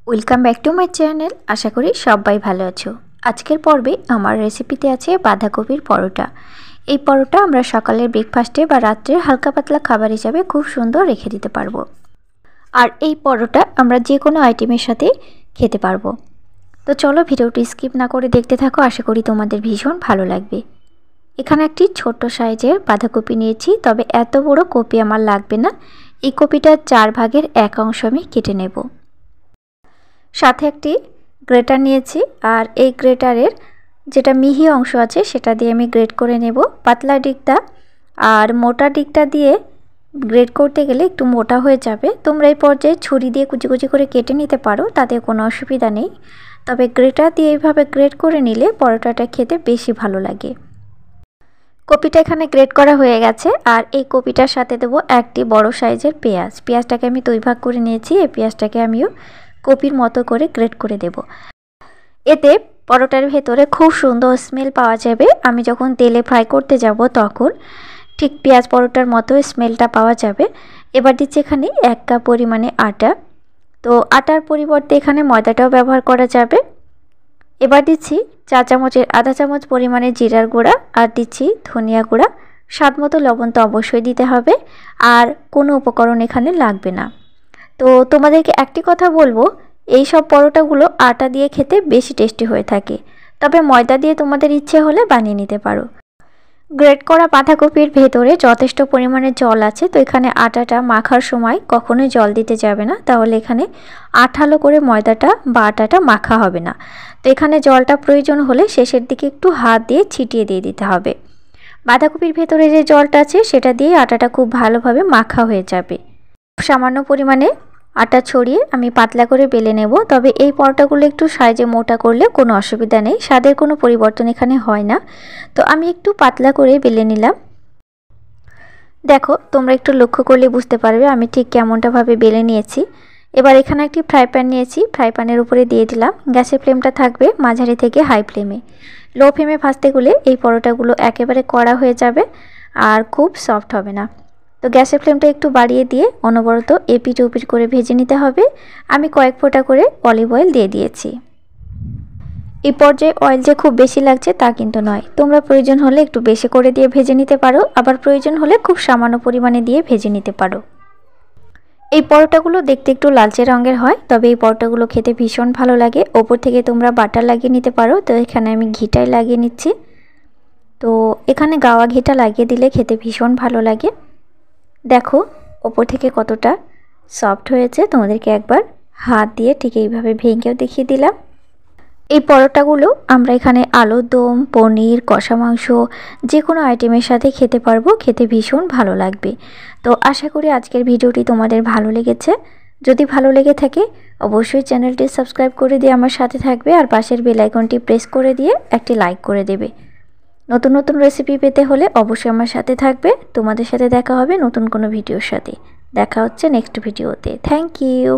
Welcome back to my channel. আশা করি সবাই ভালো আছো। আজকের পর্বে আমার রেসিপিতে আছে বাঁধাকপির পরোটা। এই পরোটা আমরা সকালের ব্রেকফাস্টে বা রাত্রে হালকা পাতলা খাবার হিসাবে খুব সুন্দর রেখে দিতে পারবো। আর এই পরোটা আমরা যে কোনো আইটেমের সাথে খেতে পারবো। তো চলো ভিডিওটি স্কিপ না করে দেখতে থাকো, আশা করি তোমাদের ভীষণ ভালো লাগবে। এখানে একটি ছোট্ট সাইজের বাঁধাকপি নিয়েছি, তবে এত বড় কপি আমার লাগবে না। এই কপিটার 4 ভাগের 1 অংশ আমি কেটে নেব। সাথে একটি গ্রেটার নিয়েছি, আর এই গ্রেটারের যেটা মিহি অংশ আছে সেটা দিয়ে আমি গ্রেট করে নেব। পাতলা দিকটা আর মোটা দিকটা দিয়ে গ্রেট করতে গেলে একটু মোটা হয়ে যাবে। তোমরা এই পর্যায়ে ছুরি দিয়ে কুচি কুচি করে কেটে নিতে পারো, তাতে কোনো অসুবিধা নেই। তবে গ্রেটার দিয়ে এইভাবে গ্রেট করে নিলে পরোটাটা খেতে বেশি ভালো লাগে। কপিটা এখানে গ্রেট করা হয়ে গেছে, আর এই কপিটার সাথে দেবো একটি বড় সাইজের পেঁয়াজ। পেঁয়াজটাকে আমি 2 ভাগ করে নিয়েছি। এই পেঁয়াজটাকে আমিও কপির মতো করে গ্রেট করে দেব। এতে পরোটার ভেতরে খুব সুন্দর স্মেল পাওয়া যাবে। আমি যখন তেলে ফ্রাই করতে যাব তখন ঠিক পেঁয়াজ পরোটার মতো স্মেলটা পাওয়া যাবে। এবার দিচ্ছি এখানে 1 কাপ পরিমাণে আটা। তো আটার পরিবর্তে এখানে ময়দাটাও ব্যবহার করা যাবে। এবার দিচ্ছি 4 চামচের আধা চামচ পরিমাণে জিরার গুঁড়া, আর দিচ্ছি ধনিয়া গুঁড়া। স্বাদ মতো লবণ তো অবশ্যই দিতে হবে, আর কোনো উপকরণ এখানে লাগবে না। তো তোমাদেরকে একটি কথা বলবো, এই সব পরোটাগুলো আটা দিয়ে খেতে বেশি টেস্টি হয়ে থাকে, তবে ময়দা দিয়ে তোমাদের ইচ্ছে হলে বানিয়ে নিতে পারো। গ্রেট করা বাঁধাকপির ভেতরে যথেষ্ট পরিমাণে জল আছে, তো এখানে আটাটা মাখার সময় কখনোই জল দিতে যাবে না, তাহলে এখানে আঠালো করে ময়দাটা বা আটাটা মাখা হবে না। তো এখানে জলটা প্রয়োজন হলে শেষের দিকে একটু হাত দিয়ে ছিটিয়ে দিয়ে দিতে হবে। বাঁধাকপির ভেতরে যে জলটা আছে সেটা দিয়ে আটাটা খুব ভালোভাবে মাখা হয়ে যাবে। সামান্য পরিমাণে আটা ছড়িয়ে আমি পাতলা করে বেলে নেব। তবে এই পরোটাগুলো একটু সাইজে মোটা করলে কোনো অসুবিধা নেই, স্বাদের কোনো পরিবর্তন এখানে হয় না। তো আমি একটু পাতলা করে বেলে নিলাম। দেখো, তোমরা একটু লক্ষ্য করলে বুঝতে পারবে আমি ঠিক কেমনটাভাবে বেলে নিয়েছি। এবার এখানে একটি ফ্রাই প্যান নিয়েছি, ফ্রাই প্যানের উপরে দিয়ে দিলাম। গ্যাসের ফ্লেমটা থাকবে মাঝারি থেকে হাই ফ্লেমে। লো ফ্লেমে ভাজতে গেলে এই পরোটাগুলো একেবারে কড়া হয়ে যাবে আর খুব সফট হবে না। তো গ্যাসের ফ্লেমটা একটু বাড়িয়ে দিয়ে অনবরত এপিট ওপিট করে ভেজে নিতে হবে। আমি কয়েক ফোঁটা করে অলিভ অয়েল দিয়ে দিয়েছি। এই পর্যায়ে অয়েল যে খুব বেশি লাগছে তা কিন্তু নয়, তোমরা প্রয়োজন হলে একটু বেশি করে দিয়ে ভেজে নিতে পারো, আবার প্রয়োজন হলে খুব সামান্য পরিমাণে দিয়ে ভেজে নিতে পারো। এই পরোটাগুলো দেখতে একটু লালচে রঙের হয়, তবে এই পরোটাগুলো খেতে ভীষণ ভালো লাগে। ওপর থেকে তোমরা বাটার লাগিয়ে নিতে পারো, তো এখানে আমি ঘিটাই লাগিয়ে নিচ্ছি। তো এখানে গাওয়া ঘিটা লাগিয়ে দিলে খেতে ভীষণ ভালো লাগে। দেখো ওপর থেকে কতটা সফট হয়েছে, তোমাদেরকে একবার হাত দিয়ে ঠিক এইভাবে ভেঙেও দেখিয়ে দিলাম। এই পরোটাগুলো আমরা এখানে আলুর দম, পনির, কষা মাংস যে কোনো আইটেমের সাথে খেতে পারবো, খেতে ভীষণ ভালো লাগবে। তো আশা করি আজকের ভিডিওটি তোমাদের ভালো লেগেছে। যদি ভালো লেগে থাকে অবশ্যই চ্যানেলটি সাবস্ক্রাইব করে দিয়ে আমার সাথে থাকবে, আর পাশের বেল আইকনটি প্রেস করে দিয়ে একটি লাইক করে দেবে। নতুন নতুন রেসিপি পেতে হলে অবশ্যই আমার সাথে থাকবে। তোমাদের সাথে দেখা হবে নতুন কোনো ভিডিওর সাথে। দেখা হচ্ছে নেক্সট ভিডিওতে। Thank you.